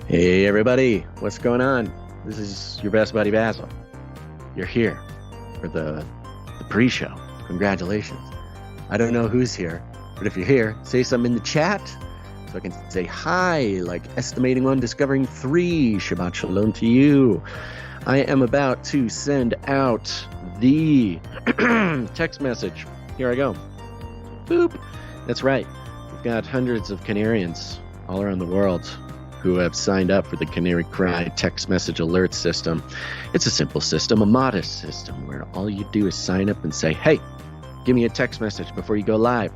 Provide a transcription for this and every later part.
Hey everybody, what's going on? This is your best buddy Basil. You're here for the pre-show. Congratulations. I don't know who's here, but if you're here, say something in the chat so I can say hi, like estimating one, discovering three. Shabbat shalom to you. I am about to send out the text message. Here I go. Boop. That's right. We've got hundreds of Canarians all around the world who have signed up for the Canary Cry text message alert system. It's a simple system, a modest system, where all you do is sign up and say, hey, give me a text message before you go live,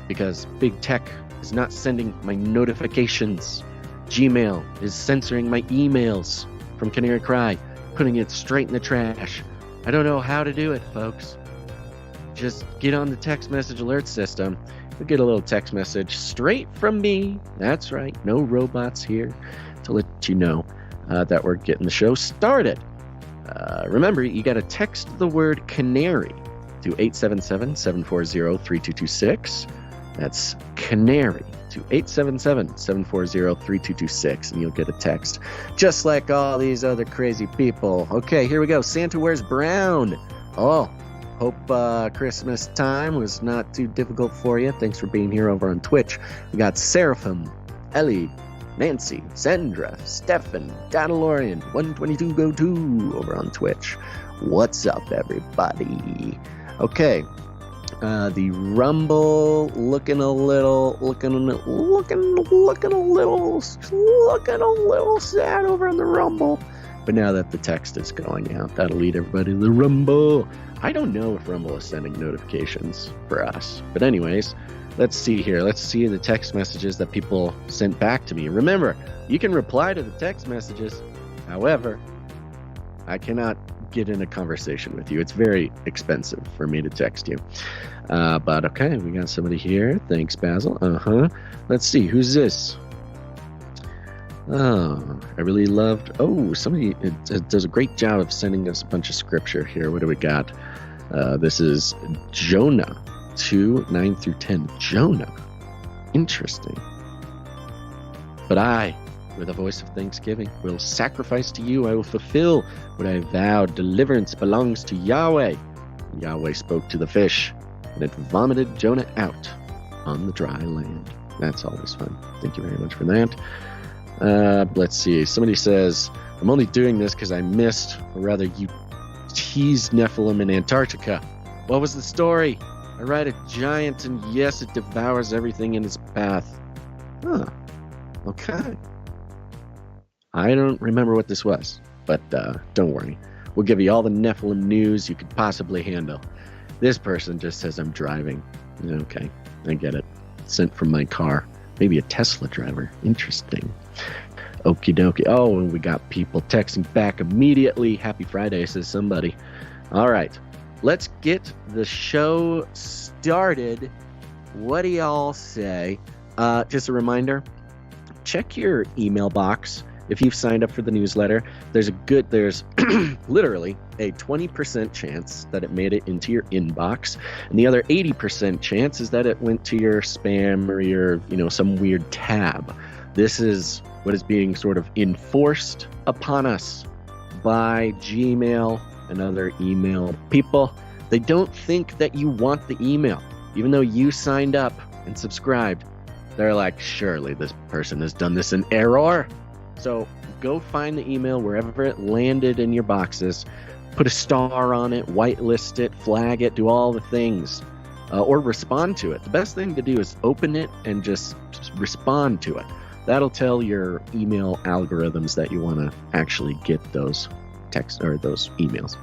because big tech is not sending my notifications. Gmail is censoring my emails from Canary Cry, putting it straight in the trash. I don't know how to do it, folks. Just get on the text message alert system. You'll get a little text message straight from me. That's right, no robots here to let you know that we're getting the show started. Remember, you got to text the word Canary to 877-740-3226. That's Canary to 877-740-3226, and you'll get a text, just like all these other crazy people. Okay, here we go. Santa wears brown. Oh, hope Christmas time was not too difficult for you. Thanks for being here over on Twitch. We got Seraphim, Ellie, Nancy, Sandra, Stefan, Dadalorian, 122go2 over on Twitch. What's up, everybody? Okay, the Rumble looking a little sad over on the Rumble. But now that the text is going out, that'll lead everybody to the Rumble. I don't know if Rumble is sending notifications for us. But anyways, let's see here. Let's see the text messages that people sent back to me. Remember, you can reply to the text messages. However, I cannot get in a conversation with you. It's very expensive for me to text you. But okay, we got somebody here. Thanks, Basil. Let's see. Who's this? Oh, I really loved... Oh, somebody does a great job of sending us a bunch of scripture here. What do we got? This is Jonah 2, 9 through 10. Jonah. Interesting. But I, with a voice of thanksgiving, will sacrifice to you. I will fulfill what I vowed. Deliverance belongs to Yahweh. Yahweh spoke to the fish, and it vomited Jonah out on the dry land. That's always fun. Thank you very much for that. Let's see. Somebody says, I'm only doing this because I missed, or rather you teased Nephilim in Antarctica. What was the story? I ride a giant and yes, it devours everything in its path. Huh. Okay. I don't remember what this was, but don't worry. We'll give you all the Nephilim news you could possibly handle. This person just says I'm driving. Okay, I get it. Sent from my car. Maybe a Tesla driver. Interesting. Okie dokie. Oh, and we got people texting back immediately. Happy Friday, says somebody. All right. Let's get the show started. What do y'all say? Just a reminder, check your email box. If you've signed up for the newsletter, there's literally a 20% chance that it made it into your inbox. And the other 80% chance is that it went to your spam or your, some weird tab. This is what is being sort of enforced upon us by Gmail and other email people. They don't think that you want the email. Even though you signed up and subscribed, they're like, surely this person has done this in error. So go find the email wherever it landed in your boxes, put a star on it, whitelist it, flag it, do all the things, or respond to it. The best thing to do is open it and just respond to it. That'll tell your email algorithms that you want to actually get those texts or those emails.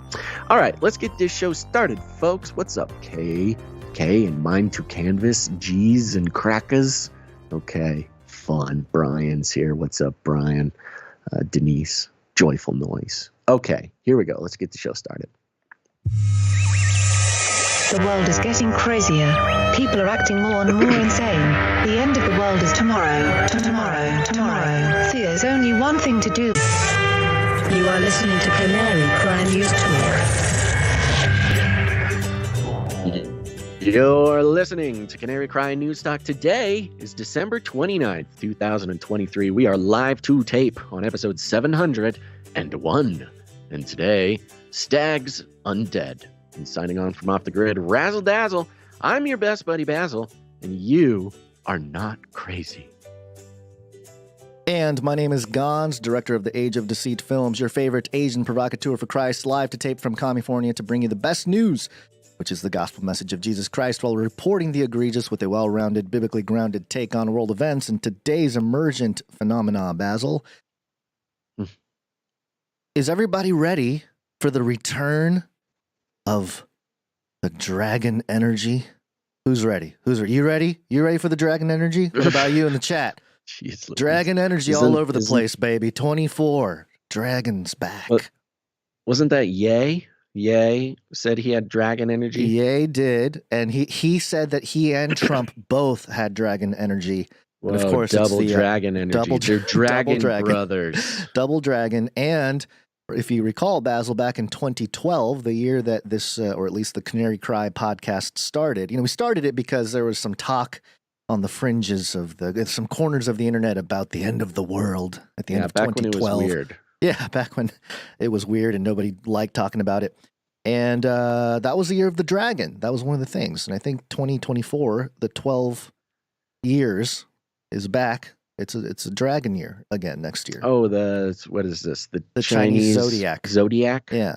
All right, let's get this show started, folks. What's up, K and Mind to Canvas, G's and Crackers? Okay. Fun. Brian's here. What's up, Brian? Denise. Joyful Noise. Okay, here we go. Let's get the show started. The world is getting crazier. People are acting more and more insane. The end of the world is tomorrow. Tomorrow. There's only one thing to do. You are listening to Canary Cry News Talk. You're listening to Canary Cry News Talk. Today is December 29th, 2023. We are live to tape on episode 701. And today, STAGS Undead. And signing on from Off the Grid, Razzle Dazzle. I'm your best buddy, Basil, and you are not crazy. And my name is Gons, director of the Age of Deceit Films, your favorite Asian provocateur for Christ, live to tape from California to bring you the best news, which is the gospel message of Jesus Christ, while reporting the egregious with a well-rounded, biblically grounded take on world events and today's emergent phenomena, Basil. Is everybody ready for the return of the dragon energy? Who's ready? You ready? You ready for the dragon energy? What about you in the chat? Jeez, dragon energy all over the place, baby. 24. Dragons back. Wasn't that Ye? Ye said he had dragon energy? Ye did. And he said that he and Trump both had dragon energy. Whoa, and of course, double it's the, dragon energy. They're dragon brothers. Double dragon. And if you recall, Basil, back in 2012, the year that this, or at least the Canary Cry podcast started, we started it because there was some talk on the fringes of some corners of the internet about the end of the world at the end of 2012. Back when it was weird. Yeah, back when it was weird and nobody liked talking about it. And that was the year of the dragon. That was one of the things. And I think 2024, the 12 years is back. It's a dragon year again next year. Oh, what is this? The Chinese zodiac. Zodiac? Yeah.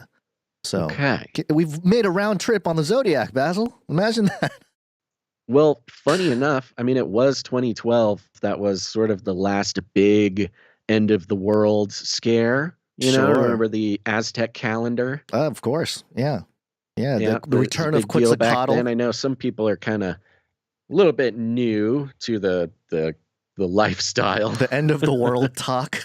So okay. We've made a round trip on the zodiac, Basil. Imagine that. Well, funny enough, it was 2012. That was sort of the last big end of the world scare. Sure. Remember the Aztec calendar? Of course. Yeah. The return of Quetzalcoatl. And I know some people are kind of a little bit new to the lifestyle. The end of the world talk.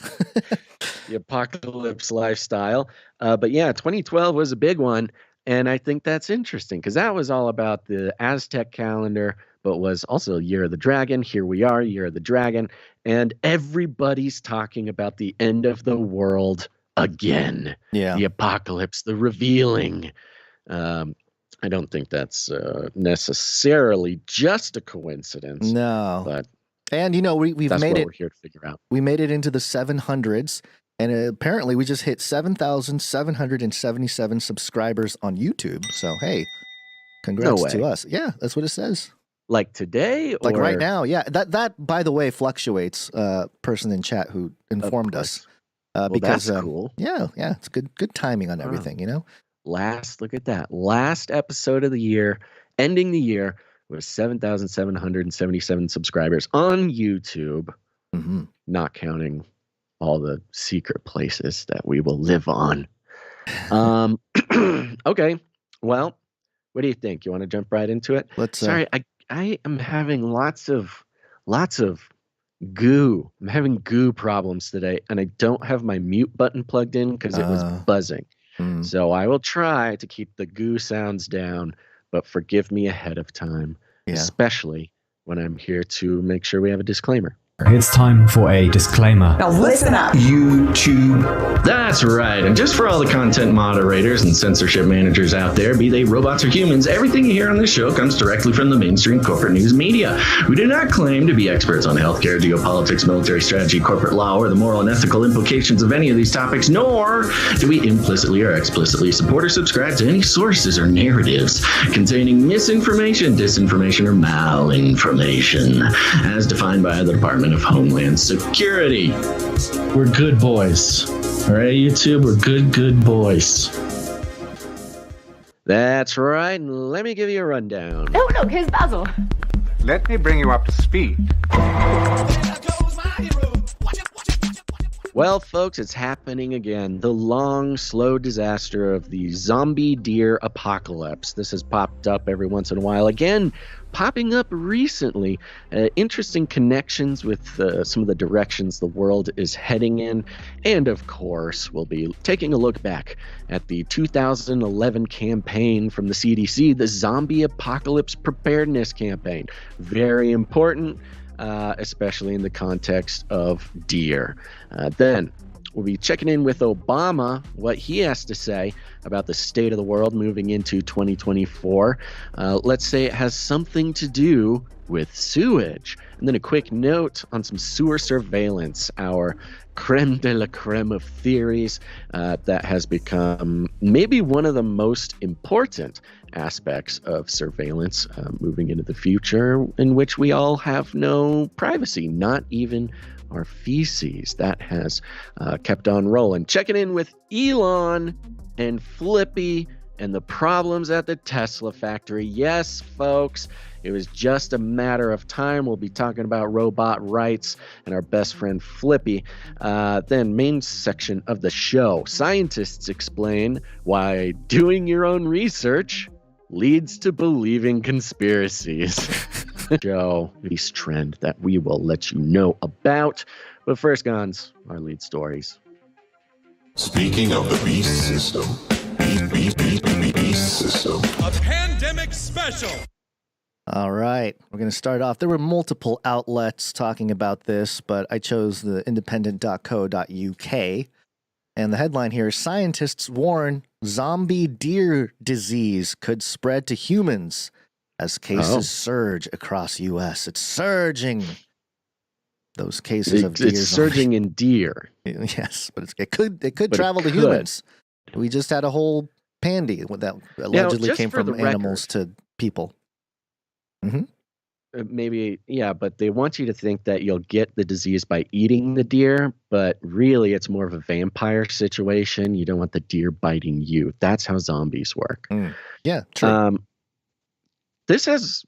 The apocalypse lifestyle. But yeah, 2012 was a big one. And I think that's interesting because that was all about the Aztec calendar, but was also Year of the Dragon. Here we are, Year of the Dragon. And everybody's talking about the end of the world again. Yeah. The apocalypse, the revealing. I don't think that's necessarily just a coincidence. No. And we've that's made what it. We're here to figure out. We made it into the 700s. And apparently we just hit 7,777 subscribers on YouTube. So, hey, congrats to us. Yeah, that's what it says. Like today? Like right now, yeah. That by the way, fluctuates. Person in chat who informed us. Because that's cool. Yeah, it's good timing on everything, Look at that. Last episode of the year, ending the year with 7,777 subscribers on YouTube. Mm-hmm. Not counting all the secret places that we will live on. Okay. Well, what do you think? You want to jump right into it? Sorry, I am having lots of goo. I'm having goo problems today, and I don't have my mute button plugged in because it was buzzing. So I will try to keep the goo sounds down, but forgive me ahead of time, especially when I'm here to make sure we have a disclaimer. It's time for a disclaimer. Now listen up, YouTube. That's right. And just for all the content moderators and censorship managers out there, be they robots or humans, everything you hear on this show comes directly from the mainstream corporate news media. We do not claim to be experts on healthcare, geopolitics, military strategy, corporate law, or the moral and ethical implications of any of these topics, nor do we implicitly or explicitly support or subscribe to any sources or narratives containing misinformation, disinformation, or malinformation, as defined by the Department of Homeland Security. We're good boys. All right, YouTube, we're good boys. That's right. Let me give you a rundown. Oh, look, here's Basil. Let me bring you up to speed. Well, folks, it's happening again. The long, slow disaster of the zombie deer apocalypse. This has popped up every once in a while. Again, popping up recently. Interesting connections with some of the directions the world is heading in. And, of course, we'll be taking a look back at the 2011 campaign from the CDC, the Zombie Apocalypse Preparedness Campaign. Very important. Especially in the context of deer. Then We'll be checking in with Obama, what he has to say about the state of the world moving into 2024. Let's say it has something to do with sewage. And then a quick note on some sewer surveillance, our creme de la creme of theories that has become maybe one of the most important aspects of surveillance moving into the future, in which we all have no privacy, not even our feces. That has kept on rolling. Checking in with Elon and FLIPPY and the problems at the Tesla factory. Yes, folks, it was just a matter of time. We'll be talking about robot rights and our best friend FLIPPY. Then main section of the show. Scientists explain why doing your own research leads to believing conspiracies. Show this trend that we will let you know about. But first, Gons, our lead stories. Speaking of the beast system, beast system. A pandemic special. All right, we're going to start off. There were multiple outlets talking about this, but I chose the independent.co.uk. And the headline here is scientists warn zombie deer disease could spread to humans as cases surge across U.S. It's surging. Those cases of deer. It's surging in deer. Yes, but it could travel to humans. We just had a whole pandy that allegedly came from animals to people. Mm-hmm. Maybe, yeah, but they want you to think that you'll get the disease by eating the deer, but really it's more of a vampire situation. You don't want the deer biting you. That's how zombies work. Yeah, true. This has,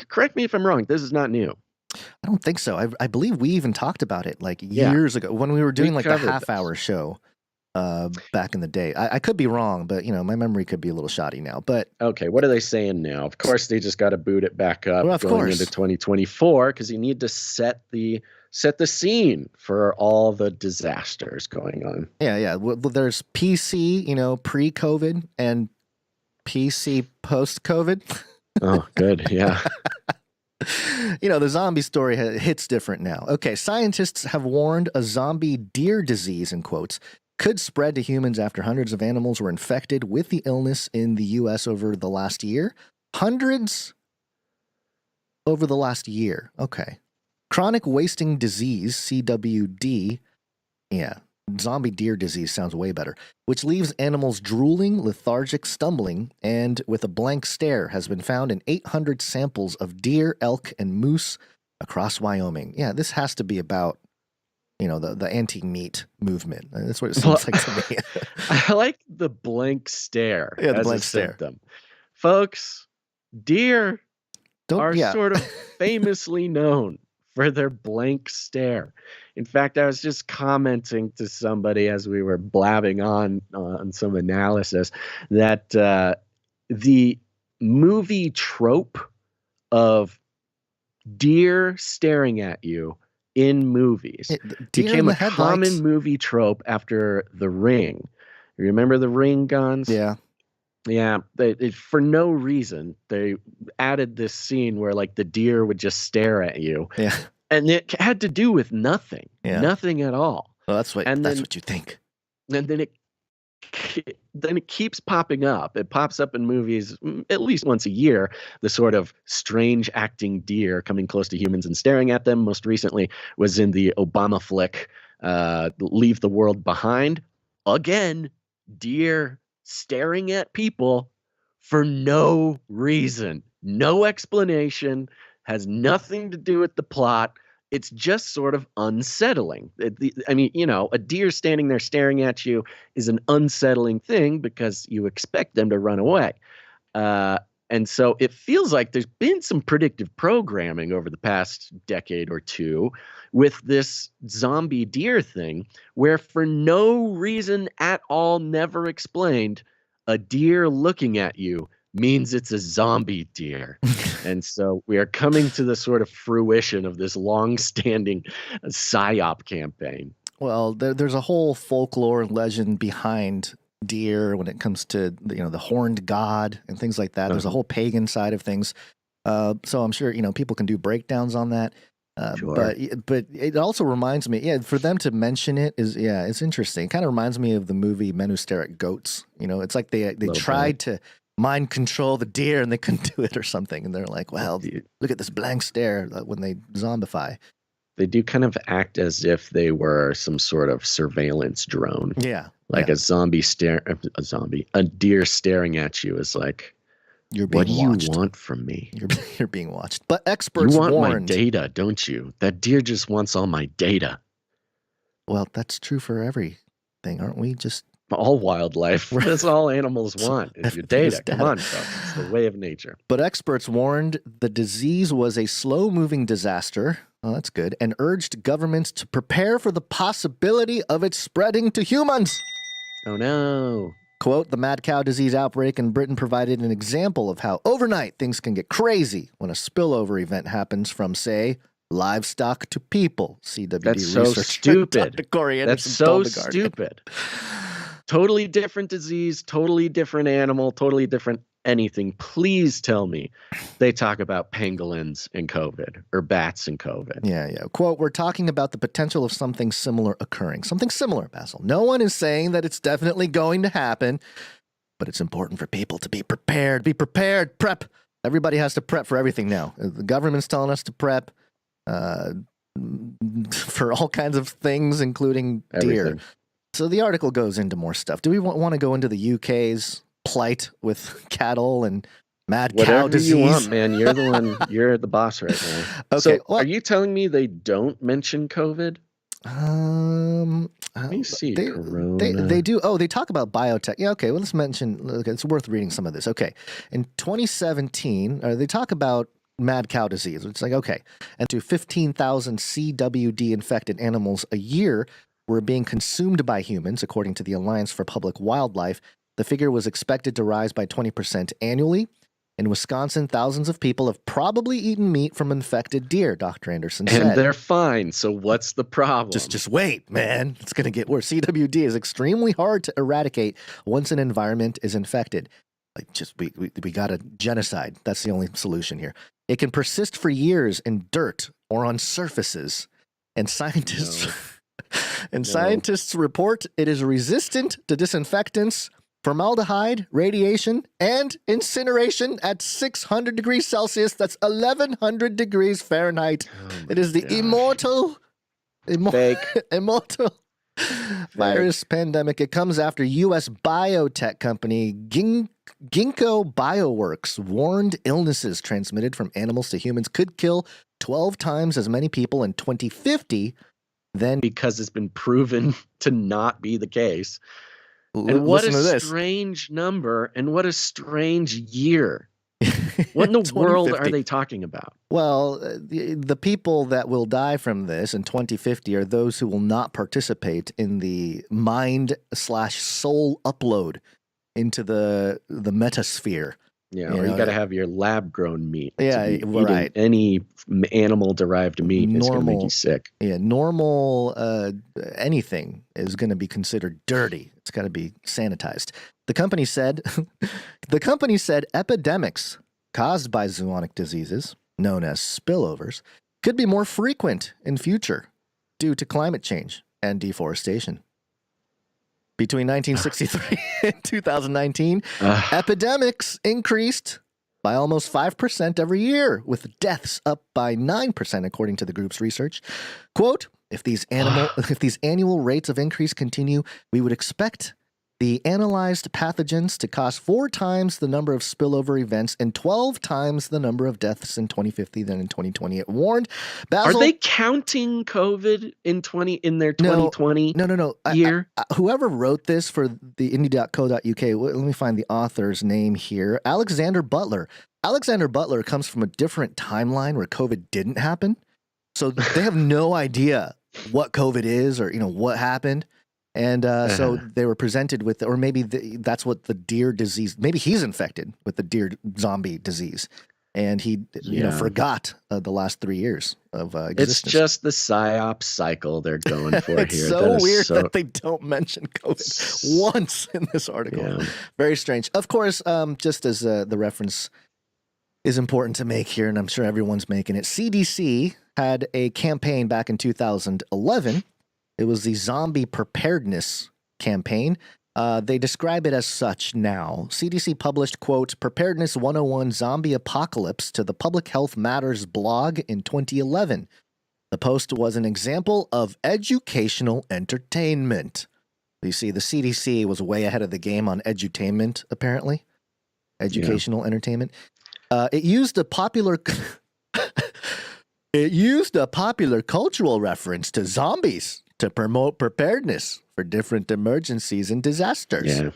correct me if I'm wrong, this is not new. I don't think so. I believe we even talked about it like years ago when we were doing like the half-hour show back in the day. I could be wrong, but my memory could be a little shoddy now. But okay, what are they saying now? Of course, they just got to boot it back up going into 2024 because you need to set the scene for all the disasters going on. Yeah. Well, there's PC, pre-COVID, and PC post-COVID. Oh, good. Yeah. The zombie story hits different now. Okay, scientists have warned a zombie deer disease, in quotes, could spread to humans after hundreds of animals were infected with the illness in the U.S. over the last year. Hundreds over the last year. Okay. Chronic wasting disease, CWD. Yeah. Zombie deer disease sounds way better, which leaves animals drooling, lethargic, stumbling, and with a blank stare has been found in 800 samples of deer, elk, and moose across Wyoming. Yeah, this has to be about, the anti-meat movement. That's what it seems like to me. I like the blank stare as a symptom. Folks, deer are sort of famously known for their blank stare. In fact, I was just commenting to somebody as we were blabbing on some analysis that the movie trope of deer staring at you in movies became a common movie trope after The Ring. You remember The Ring, Guns? Yeah. Yeah, for no reason, they added this scene where like the deer would just stare at you. Yeah. And it had to do with nothing. Yeah. Nothing at all. Well, that's what you think. And then it keeps popping up. It pops up in movies at least once a year, the sort of strange acting deer coming close to humans and staring at them. Most recently was in the Obama flick, Leave the World Behind. Again, deer staring at people for no reason, no explanation, has nothing to do with the plot. It's just sort of unsettling. A deer standing there staring at you is an unsettling thing because you expect them to run away. And so it feels like there's been some predictive programming over the past decade or two with this zombie deer thing, where for no reason at all, never explained, a deer looking at you means it's a zombie deer. And so we are coming to the sort of fruition of this long-standing PSYOP campaign. Well, there's a whole folklore and legend behind deer when it comes to the horned god and things like that. There's a whole pagan side of things. So I'm sure people can do breakdowns on that. Sure. But it also reminds me, for them to mention it it's interesting. It kind of reminds me of the movie Men Who Stare at Goats. It's like they tried to mind control the deer and they couldn't do it or something. And they're like, well, look at this blank stare when they zombify. They do kind of act as if they were some sort of surveillance drone. Yeah. Like a deer staring at you is like, what do you want from me? You're being watched. But experts You want warned. my data, don't you? That deer just wants all my data. Well, that's true for everything, aren't we? Just all wildlife. That's all animals want is your data. Come on, folks. It's the way of nature. But experts warned the disease was a slow-moving disaster. Oh, that's good. And urged governments to prepare for the possibility of it spreading to humans. Oh, no. Quote, the mad cow disease outbreak in Britain provided an example of how overnight things can get crazy when a spillover event happens from, say, livestock to people. CWD That's so researcher stupid. Dr. Corey That's Anderson so told The Guardian. stupid. Totally different disease, totally different animal, totally different anything. Please tell me they talk about pangolins and COVID or bats and COVID. Yeah. Quote, we're talking about the potential of something similar occurring. Something similar, Basil. No one is saying that it's definitely going to happen, but it's important for people to be prepared. Be prepared. Prep. Everybody has to prep for everything now. The government's telling us to prep for all kinds of things, including deer. Everything. So the article goes into more stuff. Do we want to go into the UK's plight with cattle and mad cow disease? Whatever you want, man. You're the one. You're the boss right now. Okay. So are you telling me they don't mention COVID? Let me see. They do. Oh, they talk about biotech. Yeah, okay. Well, let's mention. Okay, it's worth reading some of this. Okay. In 2017, they talk about mad cow disease. It's like, okay. And to 15,000 CWD infected animals a year were being consumed by humans, according to the Alliance for Public Wildlife. The figure was expected to rise by 20% annually. In Wisconsin, thousands of people have probably eaten meat from infected deer, Dr. Anderson said. And they're fine, so what's the problem? Just wait, man. It's going to get worse. CWD is extremely hard to eradicate once an environment is infected. Like, we got a genocide. That's the only solution here. It can persist for years in dirt or on surfaces. And scientists... Scientists report it is resistant to disinfectants, formaldehyde, radiation, and incineration at 600 degrees Celsius. That's 1,100 degrees Fahrenheit. It is the immortal virus pandemic. It comes after U.S. biotech company Ginkgo Bioworks warned illnesses transmitted from animals to humans could kill 12 times as many people in 2050 than... Because it's been proven to not be the case. And what a strange number and what a strange year. What in the world are they talking about? Well, the people that will die from this in 2050 are those who will not participate in the mind/soul upload into the metasphere. Yeah, or you got to have your lab-grown meat. Yeah, right. Any animal-derived meat is going to make you sick. Yeah, normal anything is going to be considered dirty. It's got to be sanitized. The company said epidemics caused by zoonotic diseases, known as spillovers, could be more frequent in future due to climate change and deforestation. Between 1963 and 2019, epidemics increased by almost 5% every year, with deaths up by 9%, according to the group's research. Quote, if these annual rates of increase continue, we would expect the analyzed pathogens to cause 4 times the number of spillover events and 12 times the number of deaths in 2050 than in 2020. It warned. Basil, are they counting COVID in their 2020 No. year? Whoever wrote this for the Indy.co.uk, let me find the author's name here. Alexander Butler. Alexander Butler comes from a different timeline where COVID didn't happen. So they have no idea what COVID is or, what happened. And so they were presented with, or maybe that's what the deer disease, maybe he's infected with the deer zombie disease. And he, forgot the last 3 years of existence. It's just the PSYOP cycle they're going for it's here. So weird that they don't mention COVID once in this article. Yeah. Very strange. Of course, just as the reference is important to make here, and I'm sure everyone's making it, CDC had a campaign back in 2011. It was the Zombie Preparedness campaign. They describe it as such now. CDC published, quote, Preparedness 101 Zombie Apocalypse to the Public Health Matters blog in 2011. The post was an example of educational entertainment. You see, the CDC was way ahead of the game on edutainment, apparently. Educational entertainment. It used a popular cultural reference to zombies to promote preparedness for different emergencies and disasters. Yeah.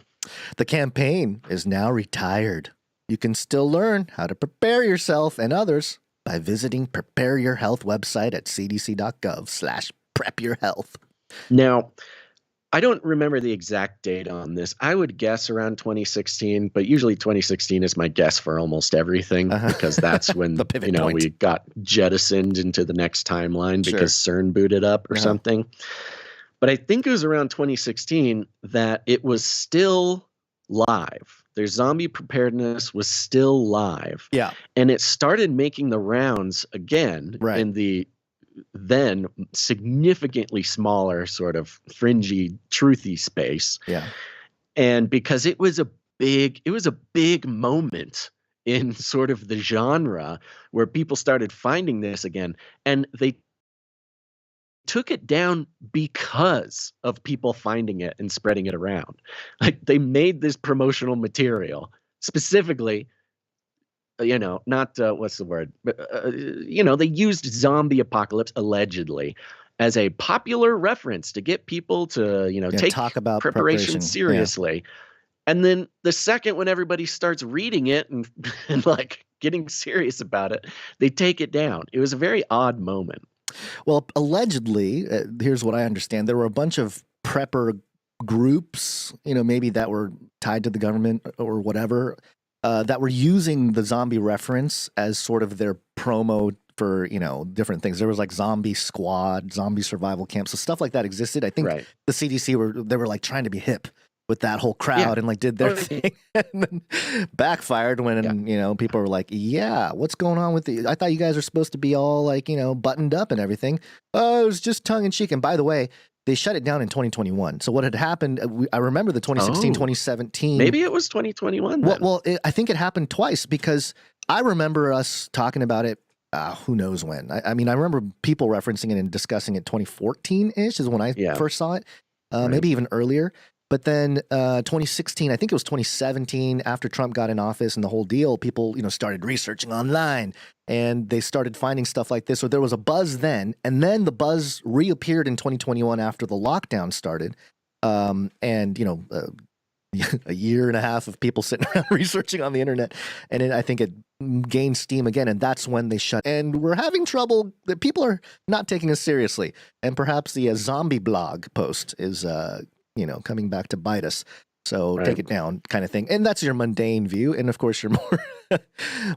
The campaign is now retired. You can still learn how to prepare yourself and others by visiting Prepare Your Health website at cdc.gov/prepyourhealth. Now, I don't remember the exact date on this. I would guess around 2016, but usually 2016 is my guess for almost everything because that's when The pivot point. we got jettisoned into the next timeline because CERN booted up or something. But I think it was around 2016 that it was still live. Their zombie preparedness was still live. Yeah. And it started making the rounds again Right. in the then significantly smaller sort of fringy, truthy space. Yeah. And because it was a big moment in sort of the genre where people started finding this again. And they took it down because of people finding it and spreading it around. Like they made this promotional material specifically, not what's the word, but they used zombie apocalypse allegedly as a popular reference to get people to take talk about preparation seriously. And then the second when everybody starts reading it and like getting serious about it, they take it down. It was a very odd moment. Well, allegedly, here's what I understand. There were a bunch of prepper groups, maybe that were tied to the government or whatever, that were using the zombie reference as sort of their promo for, different things. There was like zombie squad, zombie survival camps, so stuff like that existed. I think the CDC were like trying to be hip with that whole crowd and like did their thing and then backfired when, people were like, yeah, what's going on with I thought you guys are supposed to be all like, buttoned up and everything. Oh, it was just tongue in cheek. And by the way, they shut it down in 2021. So what had happened, I remember the 2016, 2017. Maybe it was 2021 then. Well, I think it happened twice because I remember us talking about it, who knows when. I mean, I remember people referencing it and discussing it 2014-ish is when I first saw it, maybe even earlier. But then 2016, I think it was 2017, after Trump got in office and the whole deal, people, started researching online and they started finding stuff like this. So there was a buzz then, and then the buzz reappeared in 2021 after the lockdown started. A year and a half of people sitting around researching on the internet. And then I think it gained steam again, and that's when they shut. And we're having trouble. People are not taking us seriously. And perhaps the zombie blog post is coming back to bite us. So take it down kind of thing. And that's your mundane view. And of course, your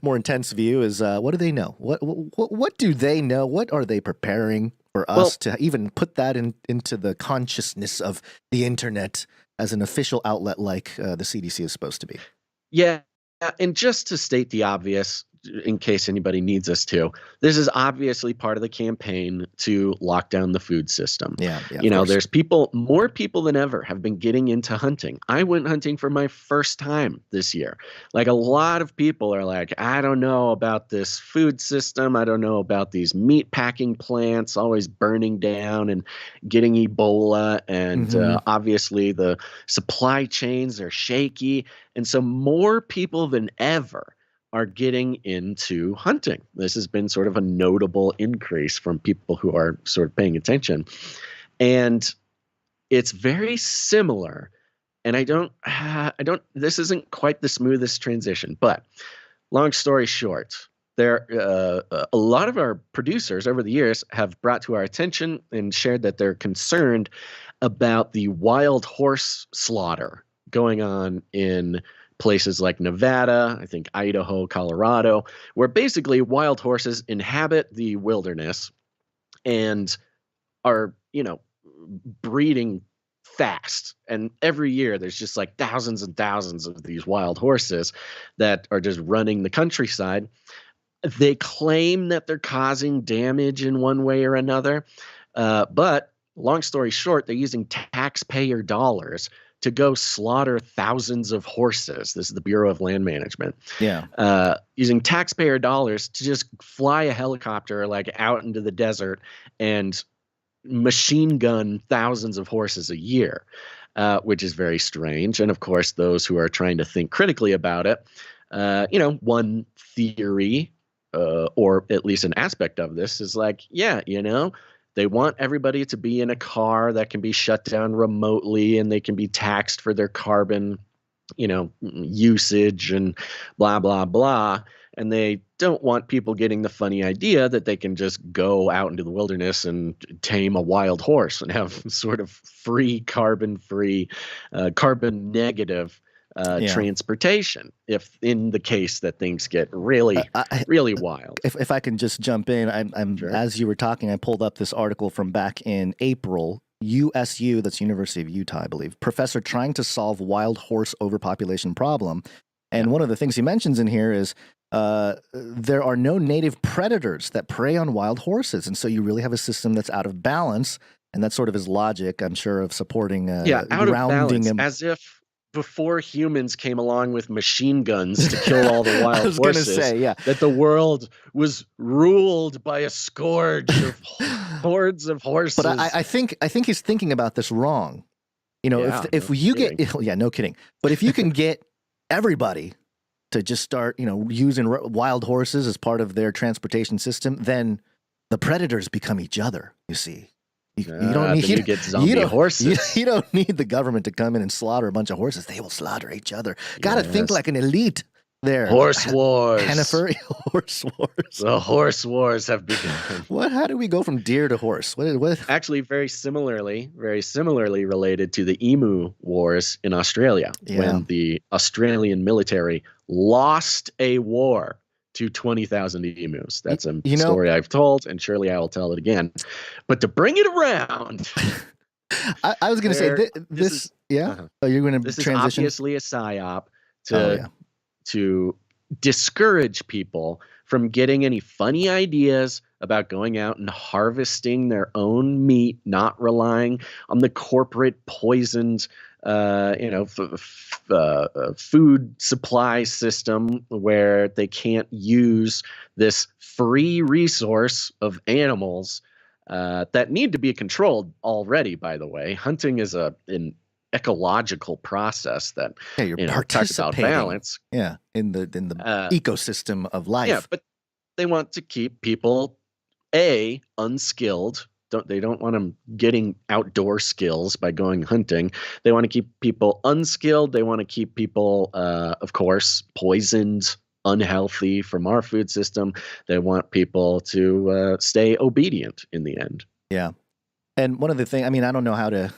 more intense view is what do they know? What do they know? What are they preparing for us to even put that into the consciousness of the internet as an official outlet like the CDC is supposed to be? Yeah. And just to state the obvious, in case anybody needs us to, this is obviously part of the campaign to lock down the food system. There's more people than ever have been getting into hunting. I went hunting for my first time this year. Like a lot of people are like, I don't know about this food system. I don't know about these meat packing plants always burning down and getting Ebola. And obviously the supply chains are shaky. And so more people than ever are getting into hunting. This has been sort of a notable increase from people who are sort of paying attention. And it's very similar. And this isn't quite the smoothest transition, but long story short, a lot of our producers over the years have brought to our attention and shared that they're concerned about the wild horse slaughter going on in places like Nevada, I think Idaho, Colorado, where basically wild horses inhabit the wilderness and are, breeding fast. And every year there's just like thousands and thousands of these wild horses that are just running the countryside. They claim that they're causing damage in one way or another, but long story short, they're using taxpayer dollars to go slaughter thousands of horses. This is the Bureau of Land Management. Yeah. Using taxpayer dollars to just fly a helicopter like out into the desert and machine gun thousands of horses a year, which is very strange. And of course, those who are trying to think critically about it, one theory, or at least an aspect of this is like, they want everybody to be in a car that can be shut down remotely and they can be taxed for their carbon, usage and blah, blah, blah. And they don't want people getting the funny idea that they can just go out into the wilderness and tame a wild horse and have sort of carbon negative transportation, if in the case that things get really wild. If I can just jump in, I'm sure. As you were talking, I pulled up this article from back in April. USU, that's University of Utah, I believe, professor trying to solve wild horse overpopulation problem. And one of the things he mentions in here is there are no native predators that prey on wild horses. And so you really have a system that's out of balance. And that's sort of his logic, I'm sure, of supporting out of balance, as if before humans came along with machine guns to kill all the wild horses, gonna say, that the world was ruled by a scourge of hordes of horses. But I think he's thinking about this wrong. If you get, no kidding. But if you can get everybody to just start, using wild horses as part of their transportation system, then the predators become each other, you see. You don't need you get zombie horses. You don't need the government to come in and slaughter a bunch of horses. They will slaughter each other. Got to think like an elite there. Horse wars. Hannaford, horse wars. The horse wars have begun. How do we go from deer to horse? What? Actually, very similarly related to the emu wars in Australia, when the Australian military lost a war to 20,000 emus. That's a story I've told, and surely I will tell it again. But to bring it around, I was going to say this. Yeah. Oh, you're going to transition. This is obviously a psyop to discourage people from getting any funny ideas about going out and harvesting their own meat, not relying on the corporate poisoned food supply system where they can't use this free resource of animals that need to be controlled already, by the way. Hunting is an ecological process that you're talks about balance. Yeah, in the ecosystem of life. Yeah, but they want to keep people unskilled. They don't want them getting outdoor skills by going hunting. They want to keep people unskilled. They want to keep people, of course, poisoned, unhealthy from our food system. They want people to stay obedient in the end. Yeah. And one of the things, I don't know how to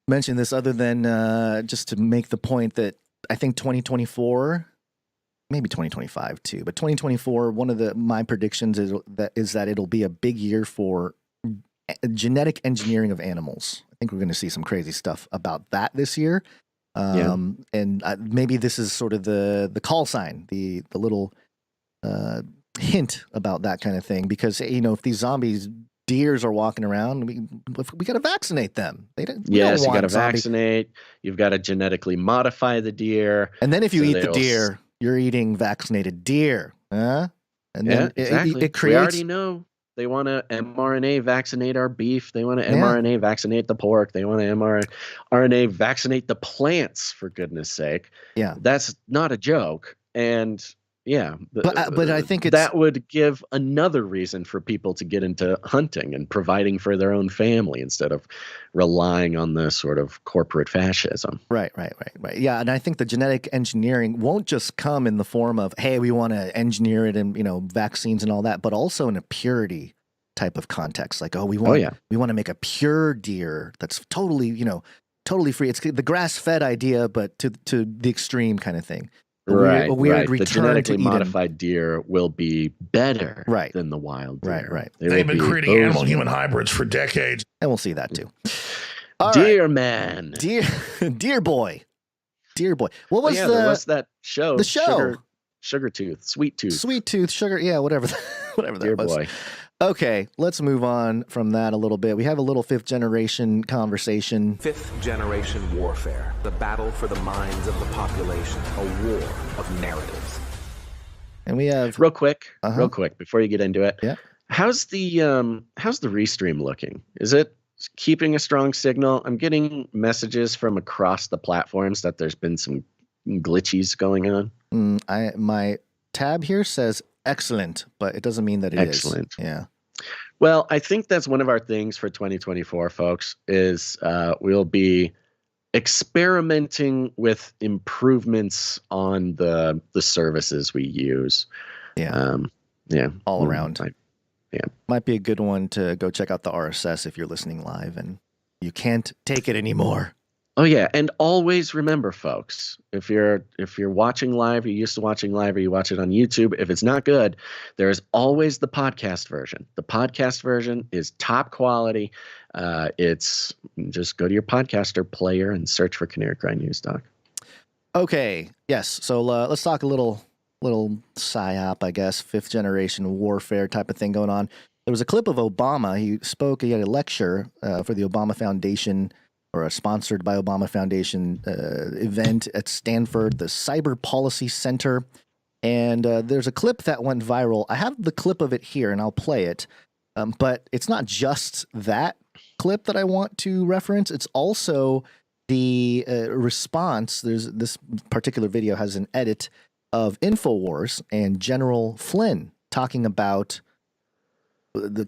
mention this other than just to make the point that I think 2024, maybe 2025 too, but 2024, one of my predictions is that it'll be a big year for genetic engineering of animals. I think we're going to see some crazy stuff about that this year. And maybe this is sort of the call sign, the little hint about that kind of thing, because if these deers are walking around, we got to vaccinate them. You got to vaccinate. You've got to genetically modify the deer. And then if you eat the deer, you're eating vaccinated deer. And then exactly. It creates... We already know they want to mRNA vaccinate our beef. They want to mRNA vaccinate the pork. They want to mRNA vaccinate the plants, for goodness sake. Yeah. That's not a joke. And but I think that would give another reason for people to get into hunting and providing for their own family instead of relying on the sort of corporate fascism. Right. Yeah, and I think the genetic engineering won't just come in the form of, hey, we want to engineer it and vaccines and all that, but also in a purity type of context. Like, we want to make a pure deer that's totally free. It's the grass-fed idea, but to the extreme kind of thing. Right. The genetically modified deer will be better than the wild deer. Right. They've been creating animal-human hybrids for decades. And we'll see that too. Deer man. Deer boy. What was there was that show. The show. sugar tooth, sweet tooth. Sweet tooth, sugar, yeah, whatever, whatever that Dear was. boy. Okay, let's move on from that a little bit. We have a little fifth generation conversation. Fifth generation warfare, the battle for the minds of the population, a war of narratives. And we have real quick before you get into it. Yeah. How's the restream looking? Is it keeping a strong signal? I'm getting messages from across the platforms that there's been some glitches going on. My tab here says excellent, but it doesn't mean that it is. Excellent. Yeah. Well, I think that's one of our things for 2024, folks, is we'll be experimenting with improvements on the services we use. Yeah. Yeah. All around. Yeah. Might be a good one to go check out the RSS if you're listening live and you can't take it anymore. Oh yeah, and always remember, folks, if you're watching live, you're used to watching live, or you watch it on YouTube, if it's not good, there is always the podcast version. The podcast version is top quality. It's just go to your podcaster player and search for Canary Cry News Doc. Okay, yes. So let's talk a little psyop, I guess, fifth generation warfare type of thing going on. There was a clip of Obama. He had a lecture for the Obama Foundation, or a sponsored by Obama Foundation event at Stanford, the Cyber Policy Center. And there's a clip that went viral. I have the clip of it here, and I'll play it. But it's not just that clip that I want to reference. It's also the response. This particular video has an edit of Infowars and General Flynn talking about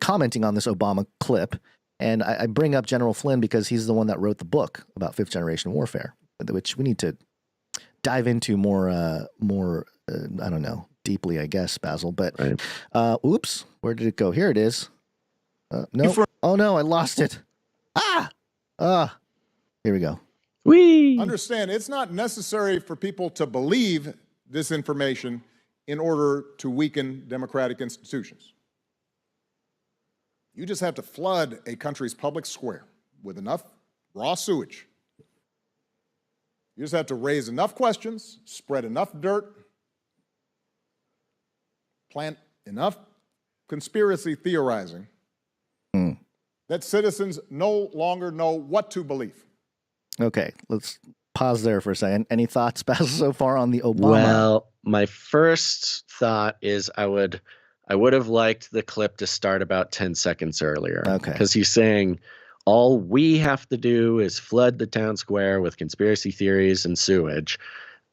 commenting on this Obama clip. And I bring up General Flynn because he's the one that wrote the book about fifth generation warfare, which we need to dive into more, I don't know, deeply, I guess, Basil. But, right. Oops, where did it go? Here it is. No. Oh, no, I lost it. Here we go. Understand, it's not necessary for people to believe this information in order to weaken democratic institutions. You just have to flood a country's public square with enough raw sewage. You just have to raise enough questions, spread enough dirt, plant enough conspiracy theorizing that citizens no longer know what to believe. Okay, let's pause there for a second. Any thoughts, Basil, so far on the Obama? Well, my first thought is I would have liked the clip to start about 10 seconds earlier. Okay. Because he's saying all we have to do is flood the town square with conspiracy theories and sewage.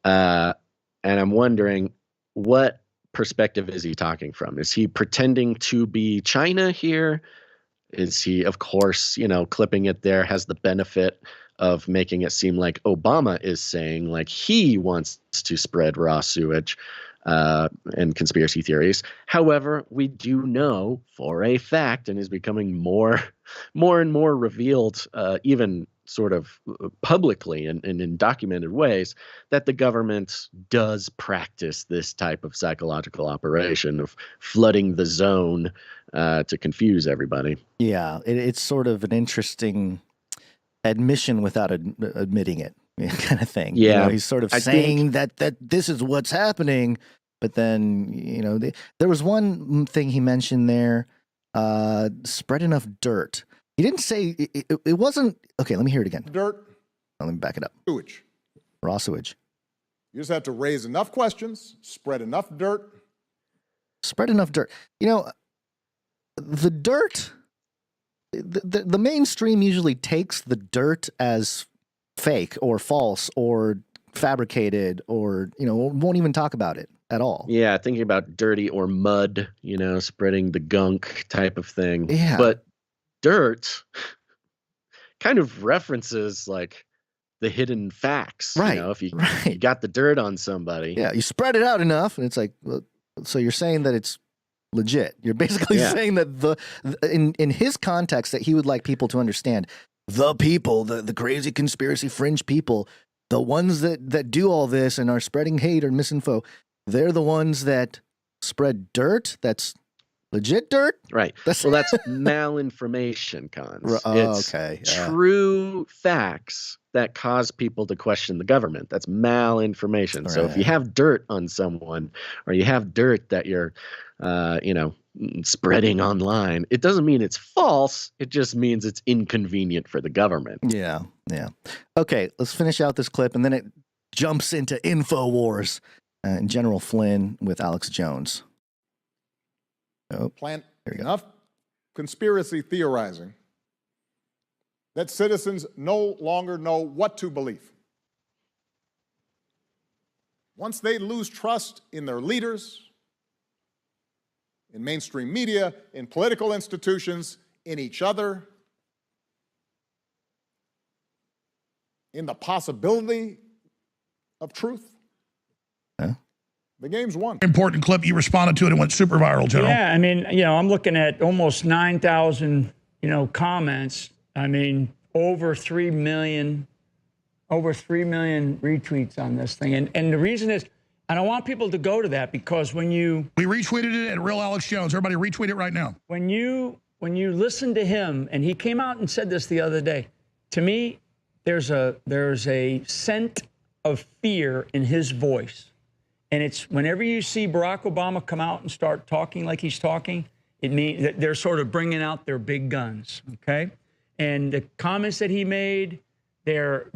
And I'm wondering, what perspective is he talking from? Is he pretending to be China here? Is he, of course, clipping it there has the benefit of making it seem like Obama is saying like he wants to spread raw sewage and conspiracy theories. However, we do know for a fact, and is becoming more and more revealed, even sort of publicly and in documented ways, that the government does practice this type of psychological operation of flooding the zone to confuse everybody. Yeah, it's sort of an interesting admission without admitting it. Kind of thing. Yeah, he's sort of saying that this is what's happening, but then there was one thing he mentioned there: spread enough dirt. He didn't say it wasn't okay. Let me hear it again. Dirt. Let me back it up. Sewage. Raw sewage. You just have to raise enough questions, spread enough dirt. Spread enough dirt. The dirt. The mainstream usually takes the dirt as fake or false or fabricated or, won't even talk about it at all. Yeah, thinking about dirty or mud, spreading the gunk type of thing. Yeah. But dirt kind of references like the hidden facts. Right. If you got the dirt on somebody. Yeah, you spread it out enough and it's like, well, so you're saying that it's legit. You're basically saying that in his context that he would like people to understand, the people, the crazy conspiracy fringe people, the ones that do all this and are spreading hate or misinfo, they're the ones that spread dirt that's Legit dirt? Right. Well, that's malinformation, Cons. It's okay. true facts that cause people to question the government. That's malinformation. So if you have dirt on someone, or you have dirt that you're, spreading online, it doesn't mean it's false. It just means it's inconvenient for the government. Yeah. Okay, let's finish out this clip, and then it jumps into Infowars and General Flynn with Alex Jones. Plant enough conspiracy theorizing that citizens no longer know what to believe. Once they lose trust in their leaders, in mainstream media, in political institutions, in each other, in the possibility of truth, the game's won. Important clip. You responded to it and went super viral, General. Yeah, I mean, I'm looking at almost 9,000, comments. I mean, over 3 million retweets on this thing. And the reason is, and I want people to go to that, because when we retweeted it at Real Alex Jones. Everybody retweet it right now. When you listen to him, and he came out and said this the other day, to me, there's a scent of fear in his voice. And it's whenever you see Barack Obama come out and start talking like he's talking, it means that they're sort of bringing out their big guns, okay? And the comments that he made, they're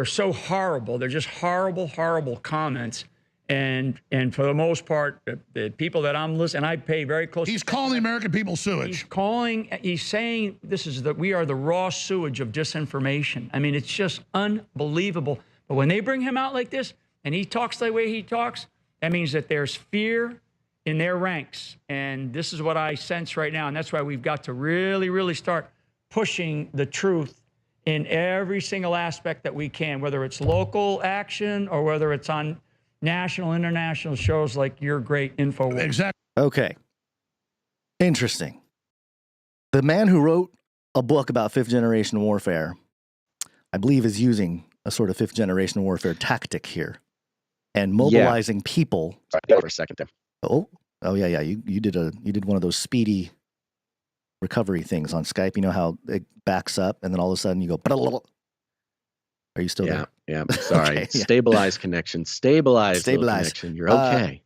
so horrible. They're just horrible comments. And for the most part, the people that I'm listening, and I pay very close. He's calling the American people sewage. He's saying we are the raw sewage of disinformation. I mean, it's just unbelievable. But when they bring him out like this, and he talks the way he talks, that means that there's fear in their ranks. And this is what I sense right now. And that's why we've got to really, really start pushing the truth in every single aspect that we can, whether it's local action or whether it's on national, international shows like your great Infowars. Exactly. Okay. Interesting. The man who wrote a book about fifth-generation warfare, I believe, is using a sort of fifth-generation warfare tactic here. And mobilizing people. Sorry, for a second there. Oh yeah. You did one of those speedy recovery things on Skype. You know how it backs up and then all of a sudden you go. Are you still there? Yeah. Sorry. Okay, Stabilize connection. Stabilize connection. You're okay.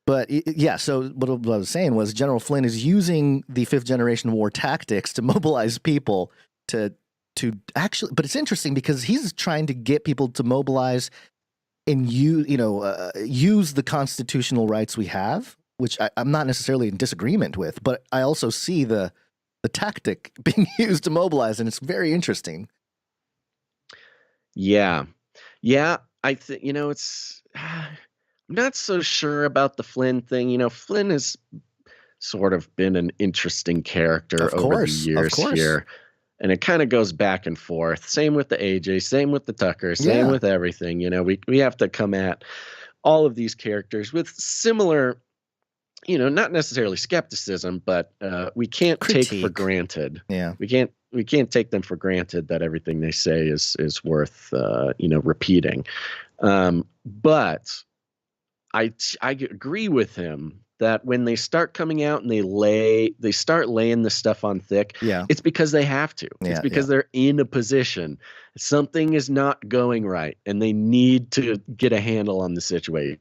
But yeah. So what I was saying was General Flynn is using the fifth generation war tactics to mobilize people to actually. But it's interesting because he's trying to get people to mobilize and use the constitutional rights we have, which I'm not necessarily in disagreement with, but I also see the tactic being used to mobilize, and it's very interesting. Yeah. I think it's. I'm not so sure about the Flynn thing. Flynn has sort of been an interesting character over the years here. And it kind of goes back and forth. Same with the AJ, same with the Tucker, same with everything. We have to come at all of these characters with similar, not necessarily skepticism, but we can't take for granted. Yeah, we can't take them for granted that everything they say is worth repeating. But I agree with him that when they start coming out and they start laying this stuff on thick, it's because they have to. It's because they're in a position. Something is not going right, and they need to get a handle on the situation.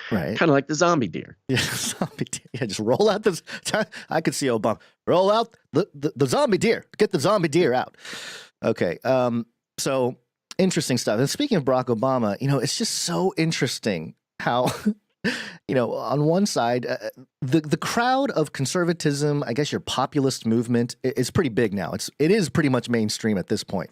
Right. Kind of like the zombie deer. Yeah, zombie deer. Yeah, just roll out this. I could see Obama. Roll out the zombie deer. Get the zombie deer out. Okay. So interesting stuff. And speaking of Barack Obama, it's just so interesting how... on one side, the crowd of conservatism, I guess your populist movement, is pretty big now. It is pretty much mainstream at this point.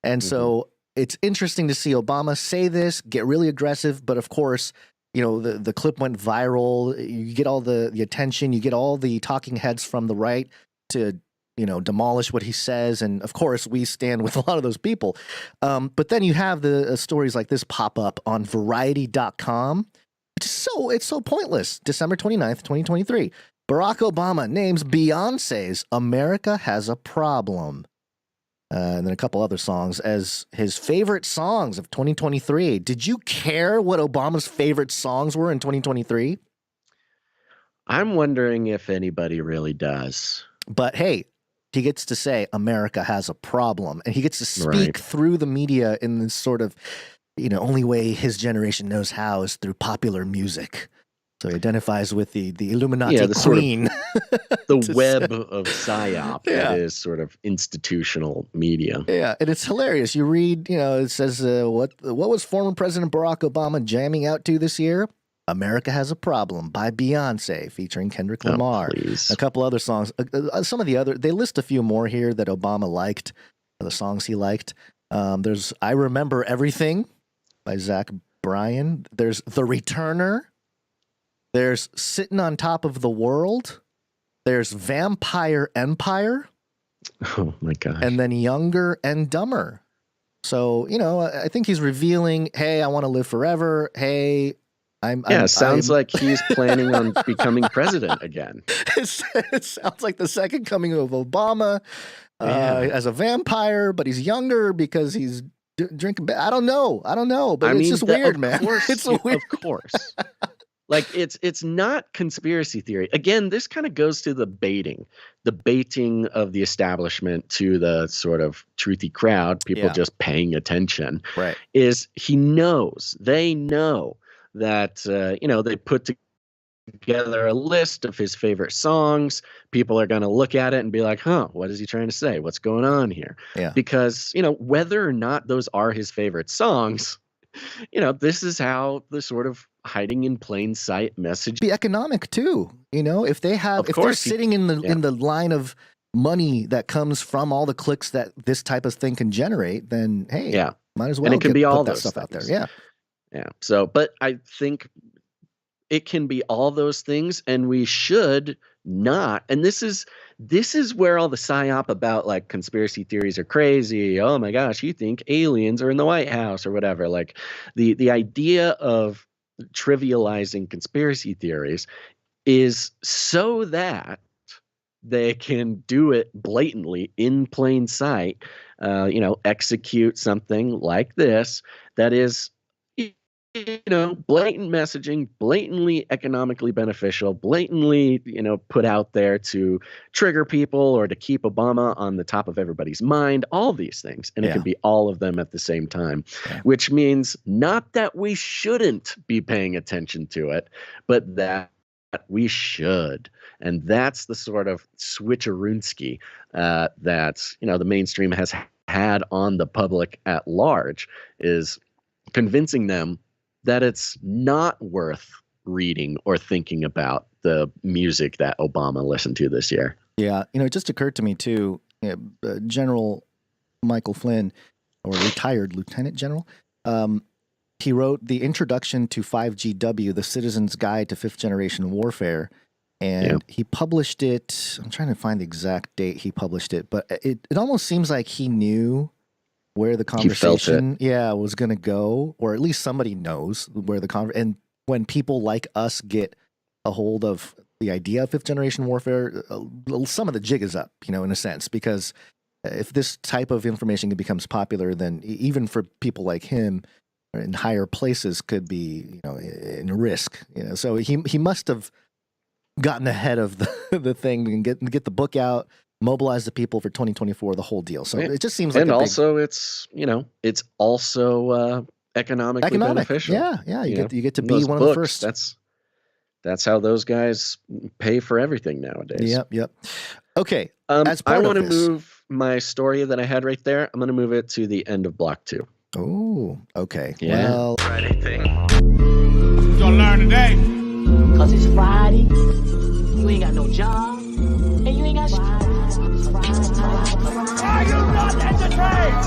And so it's interesting to see Obama say this, get really aggressive. But of course, the clip went viral. You get all the attention. You get all the talking heads from the right to, demolish what he says. And of course, we stand with a lot of those people. But then you have the stories like this pop up on Variety.com. It's so pointless. December 29th, 2023. Barack Obama names Beyonce's America Has a Problem. And then a couple other songs as his favorite songs of 2023. Did you care what Obama's favorite songs were in 2023? I'm wondering if anybody really does. But hey, he gets to say America has a problem, and he gets to speak Right. through the media in this sort of, only way his generation knows how is through popular music. So he identifies with the Illuminati queen. The web of PSYOP that is sort of institutional media. Yeah, and it's hilarious. You read, it says, what was former President Barack Obama jamming out to this year? America Has a Problem by Beyonce, featuring Kendrick Lamar. Please. A couple other songs. Some of the other, they list a few more here that Obama liked, the songs he liked. There's I Remember Everything by Zach Bryan. There's The Returner. There's Sitting on Top of the World. There's Vampire Empire. Oh, my gosh. And then Younger and Dumber. So, I think he's revealing, hey, I want to live forever. Hey, sounds like he's planning on becoming president again. It sounds like the second coming of Obama as a vampire, but he's younger because he's drinking. I don't know, but it's just weird, man. It's weird. Of course. Like it's not conspiracy theory. Again, this kind of goes to the baiting of the establishment to the sort of truthy crowd, people just paying attention. Right. They know that, they put together a list of his favorite songs. People are going to look at it and be like, what is he trying to say? What's going on here? Yeah. Because, whether or not those are his favorite songs, this is how the sort of hiding in plain sight message. Be economic too. If they're sitting in the line of money that comes from all the clicks that this type of thing can generate, then hey, might as well. And it can be all that those stuff things out there. Yeah. Yeah. So, but I think it can be all those things, and we should not. And this is where all the psyop about like conspiracy theories are crazy. Oh my gosh, you think aliens are in the White House or whatever. Like the idea of trivializing conspiracy theories is so that they can do it blatantly in plain sight, execute something like this that is, blatant messaging, blatantly economically beneficial, blatantly, put out there to trigger people or to keep Obama on the top of everybody's mind, all these things. And it can be all of them at the same time, which means not that we shouldn't be paying attention to it, but that we should. And that's the sort of switcheroonsky that, the mainstream has had on the public at large, is convincing them that it's not worth reading or thinking about the music that Obama listened to this year. Yeah. It just occurred to me too, General Michael Flynn, or retired Lieutenant General, he wrote the introduction to 5GW, the Citizen's Guide to Fifth Generation Warfare. And he published it. I'm trying to find the exact date he published it, but it almost seems like he knew where the conversation was going to go, or at least somebody knows where and when people like us get a hold of the idea of fifth generation warfare, some of the jig is up, in a sense, because if this type of information becomes popular, then even for people like him in higher places could be, in risk, so he must have gotten ahead of the thing and get the book out, mobilize the people for 2024, the whole deal. So it just seems like, and also it's also economically beneficial. Yeah. You get to be one of the first. That's how those guys pay for everything nowadays. Yep. Okay. I want to move my story that I had right there. I'm going to move it to the end of block 2. Oh, okay. Yeah. Well, Friday thing. You gonna learn today? Cause it's Friday. You ain't got no job. And you ain't got Are you not entertained?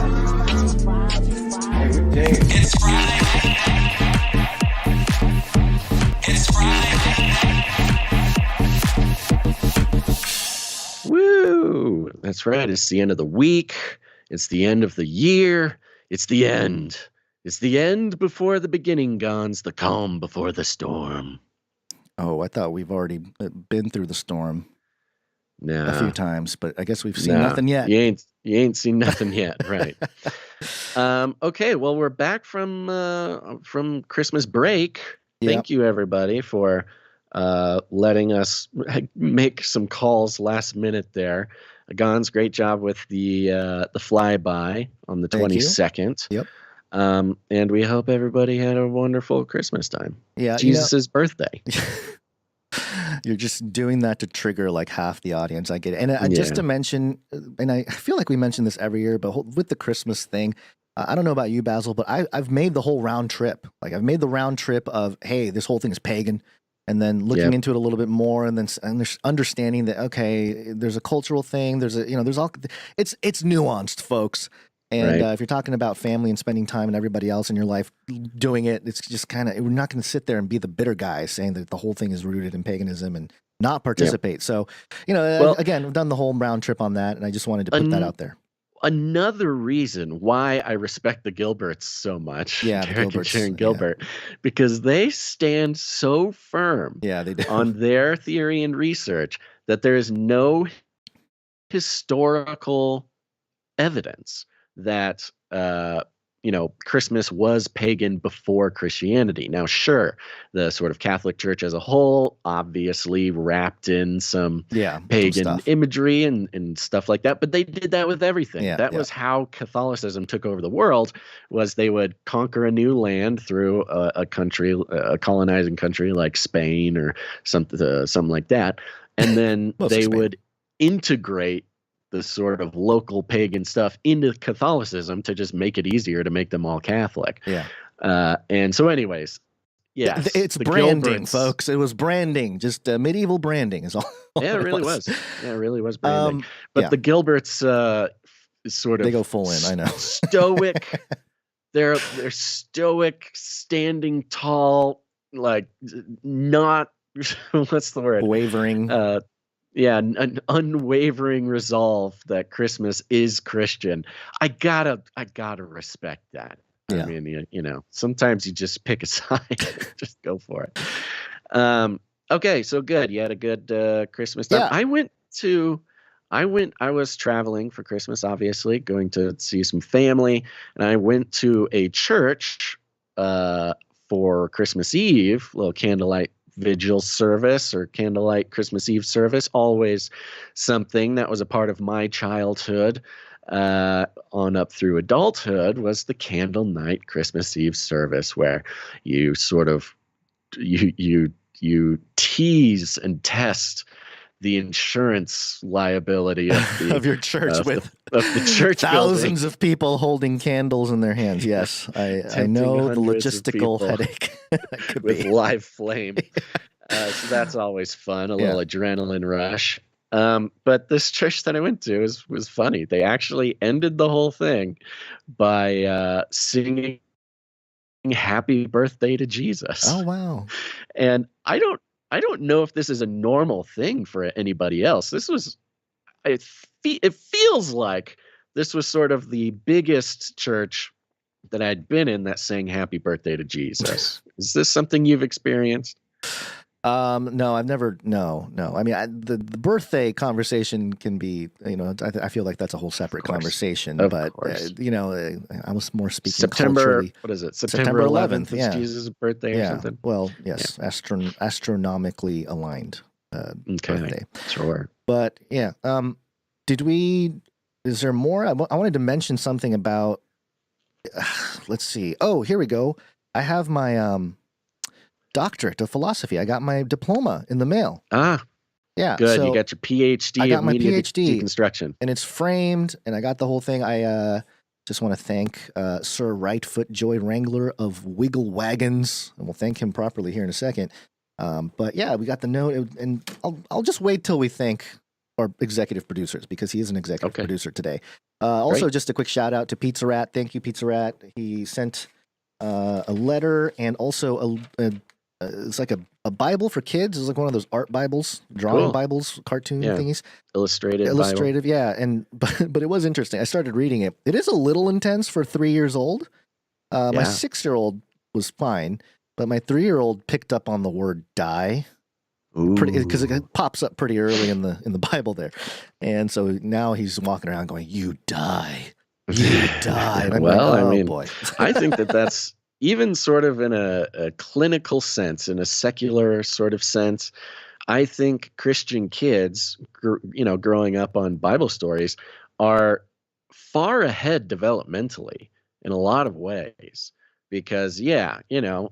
Every day. It's Friday. It's Friday. Woo! That's right. It's the end of the week. It's the end of the year. It's the end. It's the end before the beginning, Gons. The calm before the storm. Oh, I thought we've already been through the storm a few times, but I guess we've seen nothing yet. You ain't seen nothing yet, right? Okay, well, we're back from Christmas break. Thank you, everybody, for letting us make some calls last minute there. Gon's great job with the flyby on the 22nd. Yep. And we hope everybody had a wonderful Christmas time. Yeah, Jesus' birthday. You're just doing that to trigger like half the audience. I get it. And just to mention, and I feel like we mention this every year, but with the Christmas thing, I don't know about you, Basil, but I've made the whole round trip. Like I've made the round trip of, hey, this whole thing is pagan. And then looking into it a little bit more, and then there's understanding that, okay, there's a cultural thing. There's it's nuanced, folks. And if you're talking about family and spending time and everybody else in your life doing it, it's just kind of, we're not going to sit there and be the bitter guys saying that the whole thing is rooted in paganism and not participate. Yep. So, again, we've done the whole round trip on that, and I just wanted to put that out there. Another reason why I respect the Gilberts so much, Derek and Sharon Gilbert, because they stand so firm they do. on their theory and research that there is no historical evidence that Christmas was pagan before Christianity. Now, sure, the sort of Catholic Church as a whole obviously wrapped in some pagan imagery and stuff like that, but they did that with everything. That was how Catholicism took over the world, was they would conquer a new land through a country, a colonizing country like Spain or something like that, and then they would integrate the sort of local pagan stuff into Catholicism to just make it easier to make them all Catholic. And so anyways, it's branding, folks. It was branding, just medieval branding is all. Yeah, it really was. Yeah, it really was branding. But the Gilberts sort of, they go full in, I know. Stoic. They're stoic, standing tall, like not, what's the word? Wavering. An unwavering resolve that Christmas is Christian. I gotta respect that. I mean, sometimes you just pick a side, just go for it. Okay, so good. You had a good Christmas time. I was traveling for Christmas, obviously, going to see some family, and I went to a church for Christmas Eve, little candlelight vigil service or candlelight Christmas Eve service. Always something that was a part of my childhood on up through adulthood, was the candle night Christmas Eve service, where you sort of you tease and test the insurance liability of your church of the church thousands of people holding candles in their hands. Yes, I know the logistical headache with live flame. So that's always fun, a little adrenaline rush. But this church that I went to was funny. They actually ended the whole thing by singing "Happy Birthday to Jesus." Oh wow! And I don't know if this is a normal thing for anybody else. It feels like this was sort of the biggest church that I'd been in that sang "Happy Birthday to Jesus." Is this something you've experienced? No, I've never. No. I mean, the birthday conversation can be, I feel like that's a whole separate conversation. But I was more speaking September. Culturally. What is it? September 11th. Yeah. Is Jesus' birthday or something? Well, yes, astronomically aligned birthday. Sure. But yeah, is there more? I wanted to mention something about. Let's see. Oh, here we go. I have my doctorate of philosophy. I got my diploma in the mail. Yeah. Good. So you got your PhD. I got my PhD deconstruction, and it's framed, and I got the whole thing. I just want to thank Sir Rightfoot Joy Wrangler of Wiggle Wagons, and we'll thank him properly here in a second. But yeah, we got the note, and I'll just wait till we thank our executive producers, because he is an executive producer today. Also, just a quick shout out to Pizza Rat. Thank you, Pizza Rat. He sent a letter and also it's like a Bible for kids. It's like one of those art Bibles, drawing Bibles, cartoon thingies. Illustrative Bible. Yeah. But it was interesting. I started reading it. It is a little intense for 3 years old. My 6-year-old was fine, but my 3-year-old picked up on the word die. Because it pops up pretty early in the Bible there. And so now he's walking around going, "You die. You die." And I'm well, like, oh, I mean, boy. I think that's even sort of in a clinical sense, in a secular sort of sense, I think Christian kids, growing up on Bible stories, are far ahead developmentally in a lot of ways. Because, a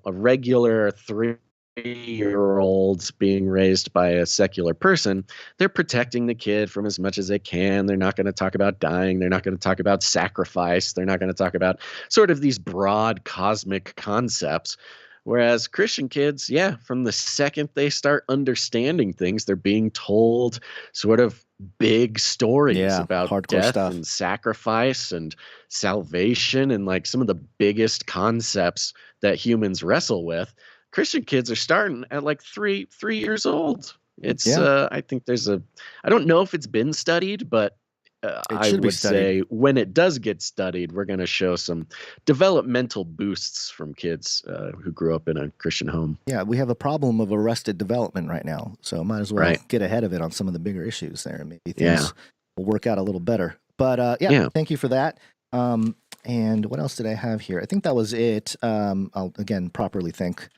regular 3-year-old being raised by a secular person, they're protecting the kid from as much as they can. They're not going to talk about dying. They're not going to talk about sacrifice. They're not going to talk about sort of these broad cosmic concepts. Whereas Christian kids, from the second they start understanding things, they're being told sort of big stories about death and sacrifice and salvation and like some of the biggest concepts that humans wrestle with. Christian kids are starting at like 3 years old. It's I think I don't know if it's been studied, but I would say when it does get studied, we're going to show some developmental boosts from kids who grew up in a Christian home. Yeah, we have a problem of arrested development right now, so might as well get ahead of it on some of the bigger issues there. Maybe things will work out a little better. But thank you for that. And what else did I have here? I think that was it. I'll again properly thank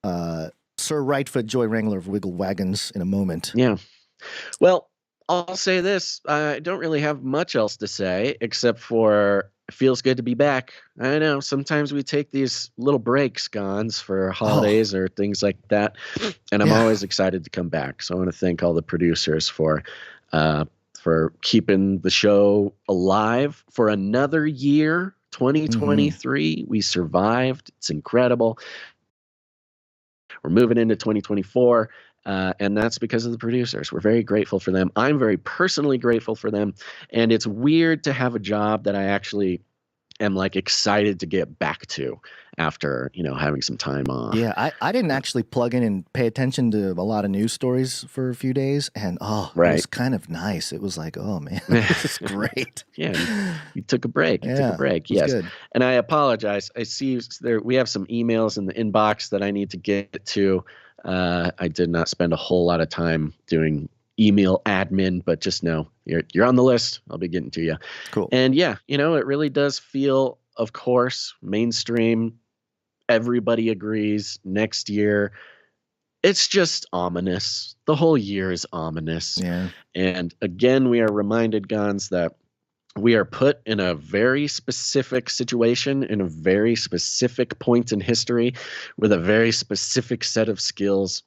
Sir Rightfoot Joy Wrangler of Wiggle Wagons in a moment. Yeah. Well, I'll say this. I don't really have much else to say except for it feels good to be back. I know sometimes we take these little breaks, Gons, for holidays or things like that, and I'm always excited to come back. So I want to thank all the producers for keeping the show alive for another year. 2023, we survived. It's incredible. We're moving into 2024. And that's because of the producers. We're very grateful for them. I'm very personally grateful for them. And it's weird to have a job that I actually am like excited to get back to after, having some time off. Yeah, I didn't actually plug in and pay attention to a lot of news stories for a few days. And it was kind of nice. It was like, oh man, this is great. You took a break. You took a break. Yes. Good. And I apologize. I see we have some emails in the inbox that I need to get to. I did not spend a whole lot of time doing email admin, but just know you're on the list. I'll be getting to you. Cool. And it really does feel, of course, mainstream. Everybody agrees next year. It's just ominous. The whole year is ominous. Yeah. And again, we are reminded, Gons, that we are put in a very specific situation, in a very specific point in history, with a very specific set of skills.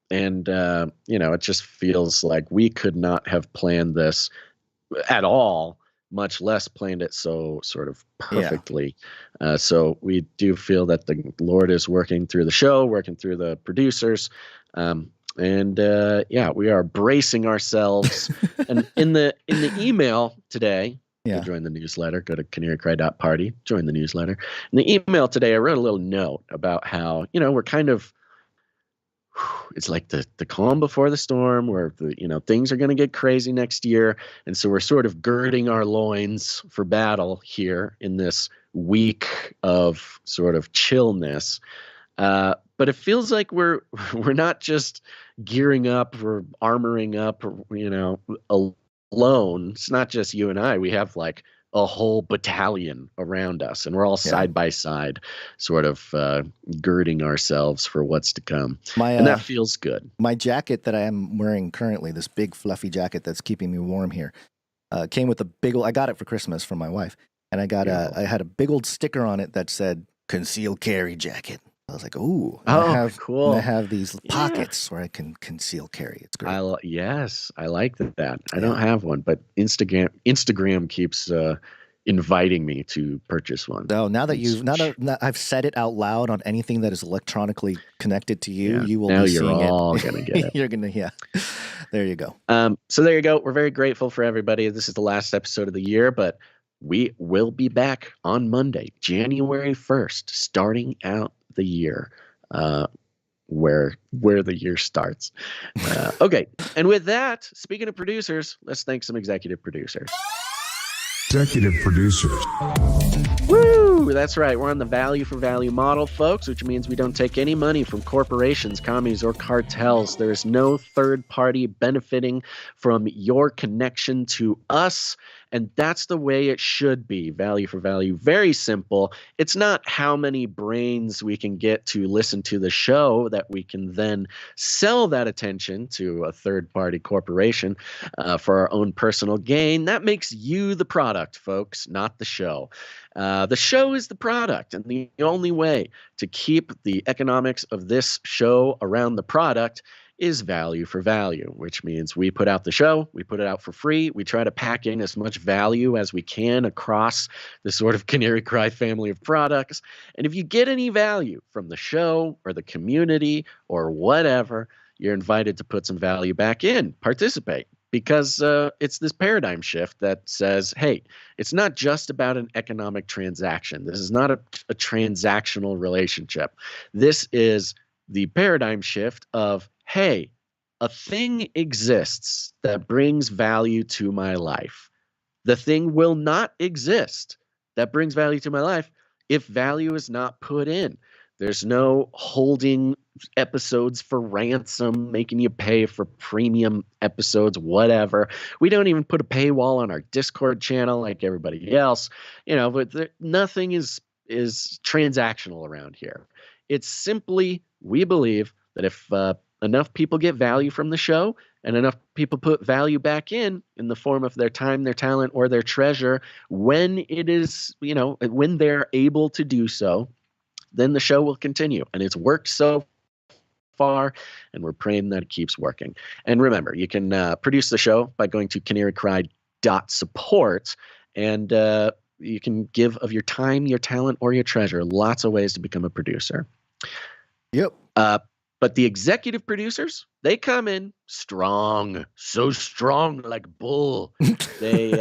And, it just feels like we could not have planned this at all, much less planned it so sort of perfectly. So we do feel that the Lord is working through the show, working through the producers. We are bracing ourselves. And in the email today, to join the newsletter, go to canarycry.party, join the newsletter. In the email today, I wrote a little note about how, we're kind of, it's like the calm before the storm, where things are going to get crazy next year. And so we're sort of girding our loins for battle here in this week of sort of chillness. But it feels like we're not just gearing up or armoring up, alone. It's not just you and I. We have like a whole battalion around us, and we're all side by side, sort of girding ourselves for what's to come. And that feels good. My jacket that I am wearing currently, this big fluffy jacket that's keeping me warm here, came with a big old, I got it for Christmas from my wife, and I had a big old sticker on it that said "Conceal Carry Jacket." I was like, ooh, cool. I have these pockets where I can conceal carry. It's great. I like that. I don't have one, but Instagram keeps inviting me to purchase one. No, now that I've said it out loud on anything that is electronically connected to you, you will be seeing it. Now you're all going to get it. You're going to, There you go. So there you go. We're very grateful for everybody. This is the last episode of the year, but we will be back on Monday, January 1st, starting out the year, where the year starts. Okay, and with that, speaking of producers, let's thank some executive producers. Executive producers. Woo! That's right. We're on the value for value model, folks, which means we don't take any money from corporations, commies, or cartels. There is no third party benefiting from your connection to us. And that's the way it should be, value for value. Very simple. It's not how many brains we can get to listen to the show that we can then sell that attention to a third-party corporation for our own personal gain. That makes you the product, folks, not the show. The show is the product, and the only way to keep the economics of this show around the product is value for value, which means we put out the show, we put it out for free, we try to pack in as much value as we can across the sort of Canary Cry family of products. And if you get any value from the show or the community or whatever, you're invited to put some value back in, participate. Because it's this paradigm shift that says, hey, it's not just about an economic transaction. This is not a transactional relationship. This is the paradigm shift of, hey, a thing exists that brings value to my life. The thing will not exist that brings value to my life if value is not put in. There's no holding episodes for ransom, making you pay for premium episodes, whatever. We don't even put a paywall on our Discord channel like everybody else, but nothing is transactional around here. It's simply, we believe that if enough people get value from the show and enough people put value back in the form of their time, their talent, or their treasure, when it is, when they're able to do so, then the show will continue. And it's worked so far, and we're praying that it keeps working. And remember, you can produce the show by going to canarycry.support, and you can give of your time, your talent, or your treasure. Lots of ways to become a producer. Yep. But the executive producers, they come in strong, so strong like bull. They